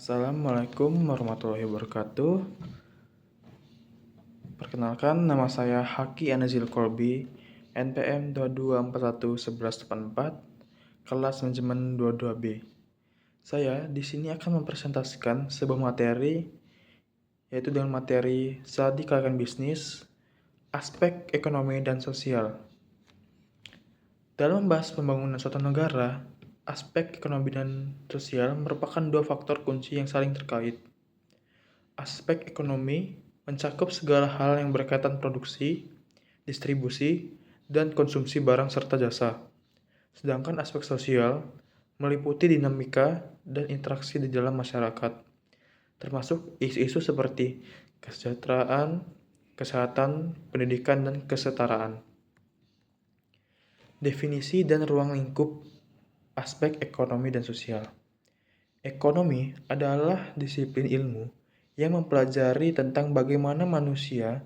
Assalamualaikum warahmatullahi wabarakatuh. Perkenalkan, nama saya Haki Anazil Kolbi, NPM 22411184, kelas manajemen 22B. Saya di sini akan mempresentasikan sebuah materi, yaitu dengan materi saat dikalakan bisnis, aspek ekonomi dan sosial. Dalam membahas pembangunan suatu negara, aspek ekonomi dan sosial merupakan dua faktor kunci yang saling terkait. Aspek ekonomi mencakup segala hal yang berkaitan produksi, distribusi, dan konsumsi barang serta jasa. Sedangkan aspek sosial meliputi dinamika dan interaksi di dalam masyarakat, termasuk isu-isu seperti kesejahteraan, kesehatan, pendidikan, dan kesetaraan. Definisi dan ruang lingkup aspek ekonomi dan sosial. Ekonomi adalah disiplin ilmu yang mempelajari tentang bagaimana manusia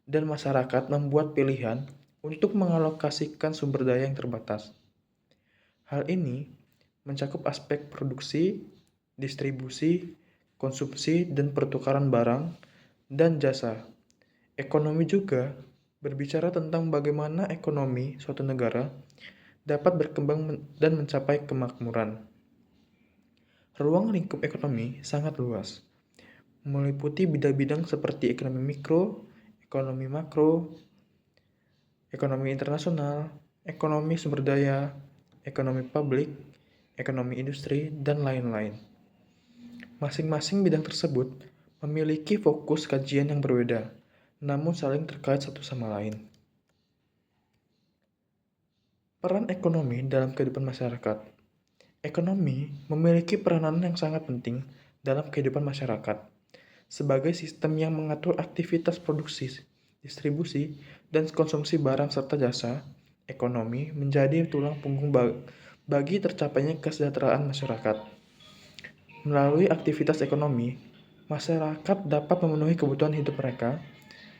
dan masyarakat membuat pilihan untuk mengalokasikan sumber daya yang terbatas. Hal ini mencakup aspek produksi, distribusi, konsumsi, dan pertukaran barang dan jasa. Ekonomi juga berbicara tentang bagaimana ekonomi suatu negara dapat berkembang dan mencapai kemakmuran. Ruang lingkup ekonomi sangat luas, meliputi bidang-bidang seperti ekonomi mikro, ekonomi makro, ekonomi internasional, ekonomi sumber daya, ekonomi publik, ekonomi industri, dan lain-lain. Masing-masing bidang tersebut memiliki fokus kajian yang berbeda, namun saling terkait satu sama lain. Peran ekonomi dalam kehidupan masyarakat. Ekonomi memiliki peranan yang sangat penting dalam kehidupan masyarakat sebagai sistem yang mengatur aktivitas produksi, distribusi, dan konsumsi barang serta jasa. Ekonomi menjadi tulang punggung bagi tercapainya kesejahteraan masyarakat. Melalui aktivitas ekonomi, masyarakat dapat memenuhi kebutuhan hidup mereka,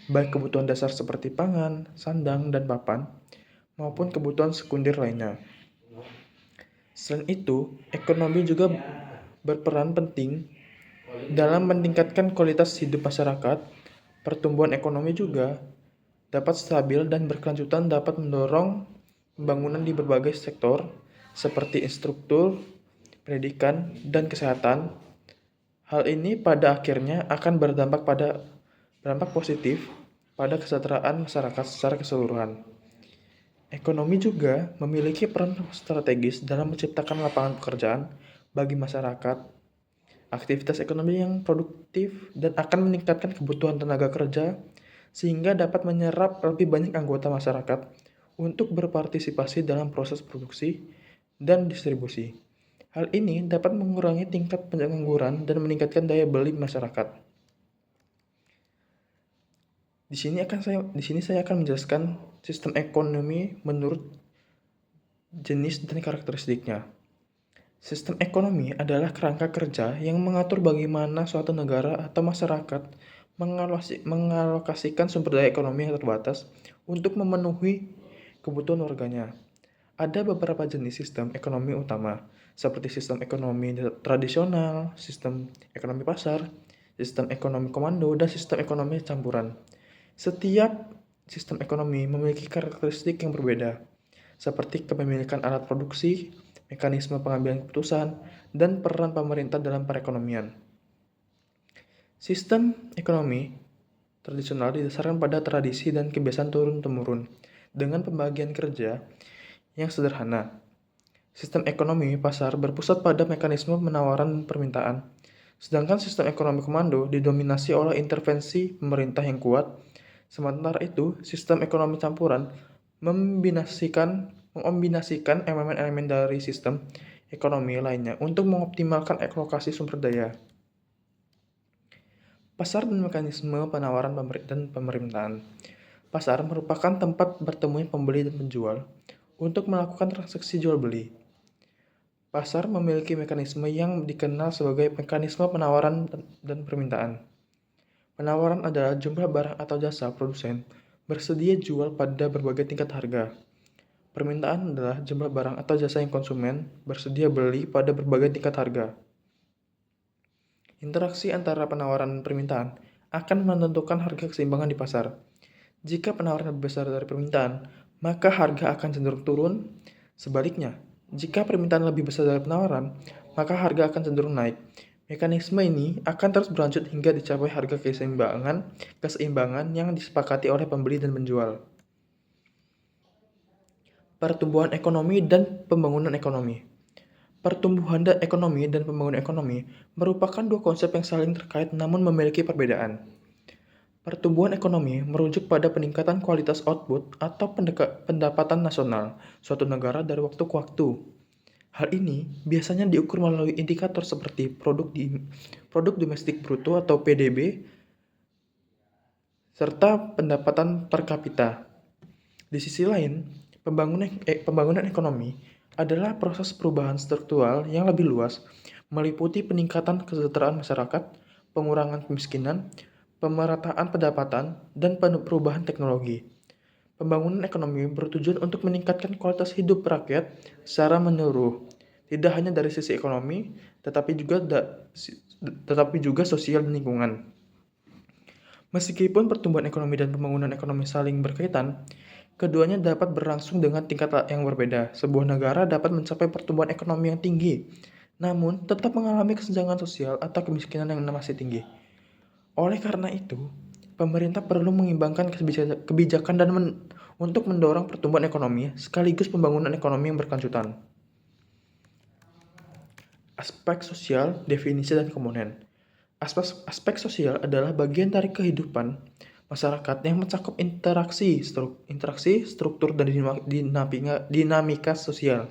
baik kebutuhan dasar seperti pangan, sandang, dan papan, maupun kebutuhan sekunder lainnya. Selain itu, ekonomi juga berperan penting dalam meningkatkan kualitas hidup masyarakat. Pertumbuhan ekonomi juga dapat stabil dan berkelanjutan dapat mendorong pembangunan di berbagai sektor seperti infrastruktur, pendidikan, dan kesehatan. Hal ini pada akhirnya akan berdampak positif pada kesejahteraan masyarakat secara keseluruhan. Ekonomi juga memiliki peran strategis dalam menciptakan lapangan pekerjaan bagi masyarakat. Aktivitas ekonomi yang produktif dan akan meningkatkan kebutuhan tenaga kerja sehingga dapat menyerap lebih banyak anggota masyarakat untuk berpartisipasi dalam proses produksi dan distribusi. Hal ini dapat mengurangi tingkat pengangguran dan meningkatkan daya beli masyarakat. Di sini saya akan menjelaskan sistem ekonomi menurut jenis dan karakteristiknya. Sistem ekonomi adalah kerangka kerja yang mengatur bagaimana suatu negara atau masyarakat mengalokasikan sumber daya ekonomi yang terbatas untuk memenuhi kebutuhan warganya. Ada beberapa jenis sistem ekonomi utama, seperti sistem ekonomi tradisional, sistem ekonomi pasar, sistem ekonomi komando, dan sistem ekonomi campuran. Setiap sistem ekonomi memiliki karakteristik yang berbeda, seperti kepemilikan alat produksi, mekanisme pengambilan keputusan, dan peran pemerintah dalam perekonomian. Sistem ekonomi tradisional didasarkan pada tradisi dan kebiasaan turun-temurun, dengan pembagian kerja yang sederhana. Sistem ekonomi pasar berpusat pada mekanisme penawaran dan permintaan, sedangkan sistem ekonomi komando didominasi oleh intervensi pemerintah yang kuat. Sementara itu, sistem ekonomi campuran mengombinasikan elemen-elemen dari sistem ekonomi lainnya untuk mengoptimalkan alokasi sumber daya. Pasar dan mekanisme penawaran dan pemerintahan. Pasar merupakan tempat bertemunya pembeli dan penjual untuk melakukan transaksi jual beli. Pasar memiliki mekanisme yang dikenal sebagai mekanisme penawaran dan permintaan. Penawaran adalah jumlah barang atau jasa produsen bersedia jual pada berbagai tingkat harga. Permintaan adalah jumlah barang atau jasa yang konsumen bersedia beli pada berbagai tingkat harga. Interaksi antara penawaran dan permintaan akan menentukan harga keseimbangan di pasar. Jika penawaran lebih besar dari permintaan, maka harga akan cenderung turun. Sebaliknya, jika permintaan lebih besar dari penawaran, maka harga akan cenderung naik. Mekanisme ini akan terus berlanjut hingga dicapai harga keseimbangan yang disepakati oleh pembeli dan penjual. Pertumbuhan ekonomi dan pembangunan ekonomi. Pertumbuhan ekonomi dan pembangunan ekonomi merupakan dua konsep yang saling terkait namun memiliki perbedaan. Pertumbuhan ekonomi merujuk pada peningkatan kualitas output atau pendapatan nasional suatu negara dari waktu ke waktu. Hal ini biasanya diukur melalui indikator seperti produk domestik bruto atau PDB serta pendapatan per kapita. Di sisi lain, pembangunan ekonomi adalah proses perubahan struktural yang lebih luas, meliputi peningkatan kesejahteraan masyarakat, pengurangan kemiskinan, pemerataan pendapatan, dan perubahan teknologi. Pembangunan ekonomi bertujuan untuk meningkatkan kualitas hidup rakyat secara menyeluruh, tidak hanya dari sisi ekonomi, tetapi juga sosial dan lingkungan. Meskipun pertumbuhan ekonomi dan pembangunan ekonomi saling berkaitan, keduanya dapat berlangsung dengan tingkat yang berbeda. Sebuah negara dapat mencapai pertumbuhan ekonomi yang tinggi, namun tetap mengalami kesenjangan sosial atau kemiskinan yang masih tinggi. Oleh karena itu, pemerintah perlu mengimbangkan kebijakan untuk mendorong pertumbuhan ekonomi sekaligus pembangunan ekonomi yang berkelanjutan. Aspek sosial, definisi, dan komponen. Aspek sosial adalah bagian dari kehidupan masyarakat yang mencakup interaksi, struktur, dan dinamika sosial.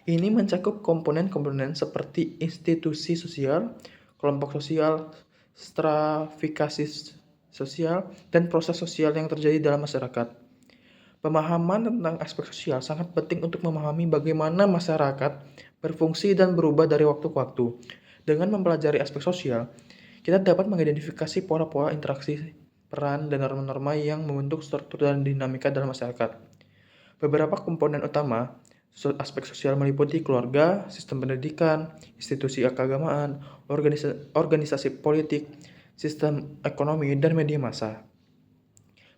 Ini mencakup komponen-komponen seperti institusi sosial, kelompok sosial, stratifikasi sosial, dan proses sosial yang terjadi dalam masyarakat. Pemahaman tentang aspek sosial sangat penting untuk memahami bagaimana masyarakat berfungsi dan berubah dari waktu ke waktu. Dengan mempelajari aspek sosial, kita dapat mengidentifikasi pola-pola interaksi, peran, dan norma-norma yang membentuk struktur dan dinamika dalam masyarakat. Beberapa komponen utama aspek sosial meliputi keluarga, sistem pendidikan, institusi keagamaan, organisasi politik, sistem ekonomi, dan media massa.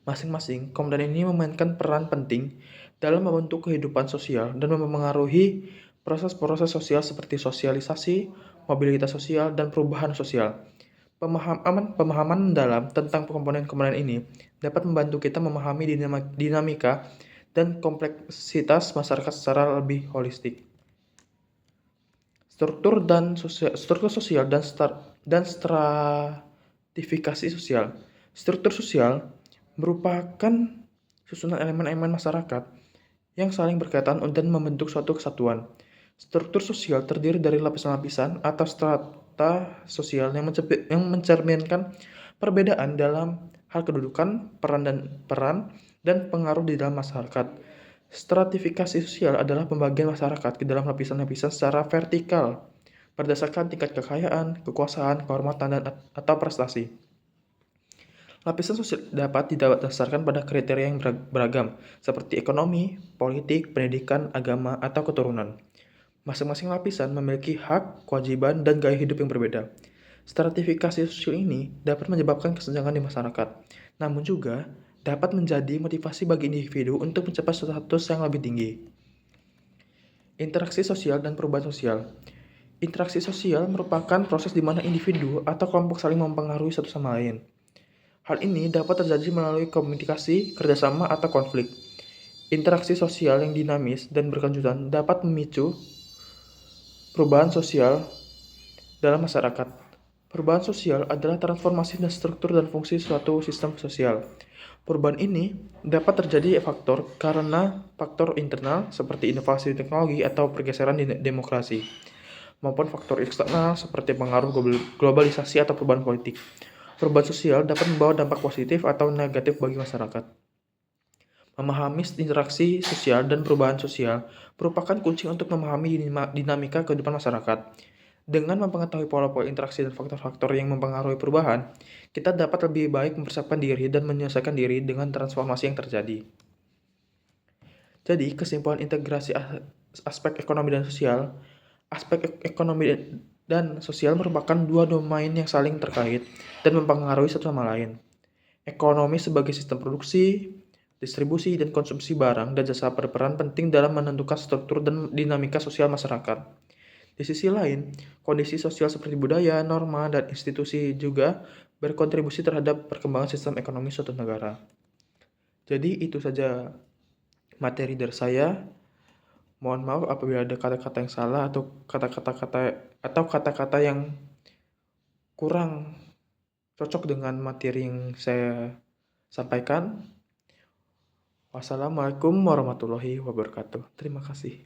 Masing-masing komponen ini memainkan peran penting dalam membentuk kehidupan sosial dan memengaruhi proses-proses sosial seperti sosialisasi, mobilitas sosial, dan perubahan sosial. Pemahaman mendalam tentang komponen-komponen ini dapat membantu kita memahami dinamika dan kompleksitas masyarakat secara lebih holistik. Struktur sosial dan stratifikasi sosial. Struktur sosial merupakan susunan elemen-elemen masyarakat yang saling berkaitan dan membentuk suatu kesatuan. Struktur sosial terdiri dari lapisan-lapisan atau strata sosial yang mencerminkan perbedaan dalam hal kedudukan, peran, dan pengaruh di dalam masyarakat. Stratifikasi sosial adalah pembagian masyarakat ke dalam lapisan-lapisan secara vertikal berdasarkan tingkat kekayaan, kekuasaan, kehormatan, atau prestasi. Lapisan sosial dapat didasarkan pada kriteria yang beragam, seperti ekonomi, politik, pendidikan, agama, atau keturunan. Masing-masing lapisan memiliki hak, kewajiban, dan gaya hidup yang berbeda. Stratifikasi sosial ini dapat menyebabkan kesenjangan di masyarakat, namun juga dapat menjadi motivasi bagi individu untuk mencapai status yang lebih tinggi. Interaksi sosial dan perubahan sosial. Interaksi sosial merupakan proses di mana individu atau kelompok saling mempengaruhi satu sama lain. Hal ini dapat terjadi melalui komunikasi, kerjasama, atau konflik. Interaksi sosial yang dinamis dan berkelanjutan dapat memicu perubahan sosial dalam masyarakat. Perubahan sosial adalah transformasi dan struktur dan fungsi suatu sistem sosial. Perubahan ini dapat terjadi karena faktor internal seperti inovasi teknologi atau pergeseran di demokrasi, maupun faktor eksternal seperti pengaruh globalisasi atau perubahan politik. Perubahan sosial dapat membawa dampak positif atau negatif bagi masyarakat. Memahami interaksi sosial dan perubahan sosial merupakan kunci untuk memahami dinamika kehidupan masyarakat. Dengan mengetahui pola-pola interaksi dan faktor-faktor yang mempengaruhi perubahan, kita dapat lebih baik mempersiapkan diri dan menyelesaikan diri dengan transformasi yang terjadi. Jadi, kesimpulan integrasi aspek ekonomi dan sosial, aspek ekonomi dan sosial merupakan dua domain yang saling terkait dan mempengaruhi satu sama lain. Ekonomi sebagai sistem produksi, distribusi, dan konsumsi barang dan jasa berperan penting dalam menentukan struktur dan dinamika sosial masyarakat. Di sisi lain, kondisi sosial seperti budaya, norma, dan institusi juga berkontribusi terhadap perkembangan sistem ekonomi suatu negara. Jadi itu saja materi dari saya. Mohon maaf apabila ada kata-kata yang salah atau kata-kata yang kurang cocok dengan materi yang saya sampaikan. Wassalamualaikum warahmatullahi wabarakatuh. Terima kasih.